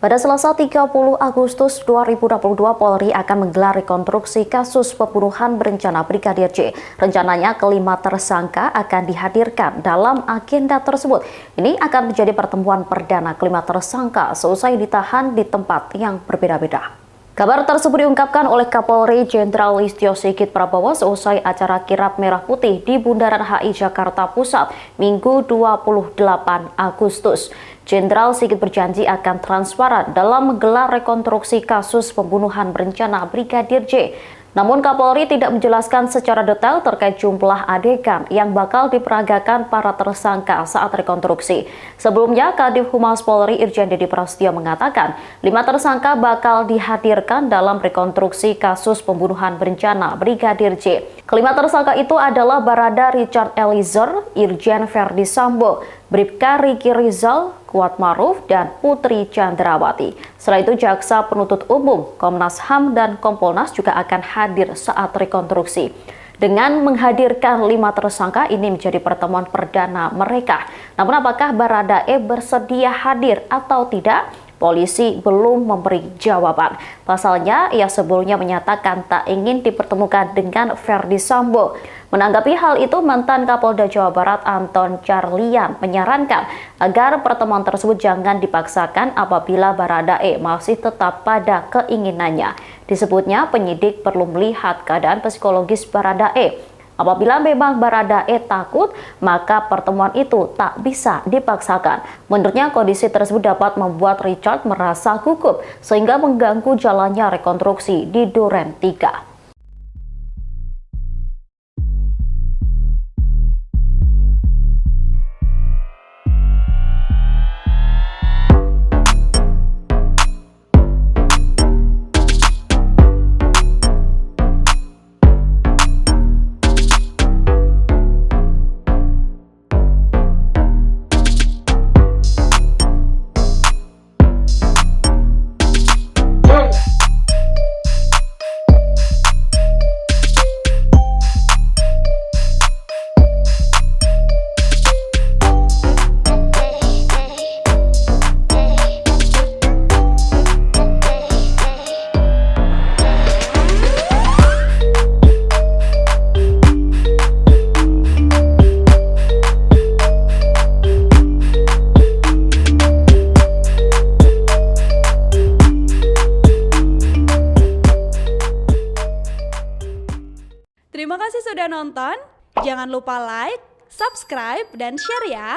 Pada Selasa 30 Agustus 2022, Polri akan menggelar rekonstruksi kasus pembunuhan berencana Brigadir J. Rencananya kelima tersangka akan dihadirkan dalam agenda tersebut. Ini akan menjadi pertemuan perdana kelima tersangka seusai ditahan di tempat yang berbeda-beda. Kabar tersebut diungkapkan oleh Kapolri Jenderal Listio Sigit Prabowo seusai acara kirap merah putih di Bundaran HI Jakarta Pusat Minggu 28 Agustus. Jenderal Sigit berjanji akan transparan dalam menggelar rekonstruksi kasus pembunuhan berencana Brigadir J. Namun Kapolri tidak menjelaskan secara detail terkait jumlah adegan yang bakal diperagakan para tersangka saat rekonstruksi. Sebelumnya, Kadif Humas Polri Irjen Deddy Prasetyo mengatakan 5 tersangka bakal dihadirkan dalam rekonstruksi kasus pembunuhan berencana Brigadir J. Kelima tersangka itu adalah Barada Richard Eliezer, Irjen Verdi Sambo, Bribka Riki Rizal, Kuat Maruf, dan Putri Chandrawati. Selain itu, Jaksa Penuntut Umum, Komnas HAM, dan Kompolnas juga akan hadir saat rekonstruksi. Dengan menghadirkan 5 tersangka, ini menjadi pertemuan perdana mereka. Namun apakah Baradae bersedia hadir atau tidak? Polisi belum memberi jawaban. Pasalnya, ia sebelumnya menyatakan tak ingin dipertemukan dengan Verdi Sambo. Menanggapi hal itu, mantan Kapolda Jawa Barat Anton Carlian menyarankan agar pertemuan tersebut jangan dipaksakan apabila Baradae masih tetap pada keinginannya. Disebutnya penyidik perlu melihat keadaan psikologis Baradae. Apabila memang Baradae takut, maka pertemuan itu tak bisa dipaksakan. Menurutnya, kondisi tersebut dapat membuat Richard merasa gugup sehingga mengganggu jalannya rekonstruksi di Duren 3. Terima kasih sudah nonton. Jangan lupa like, subscribe, dan share ya.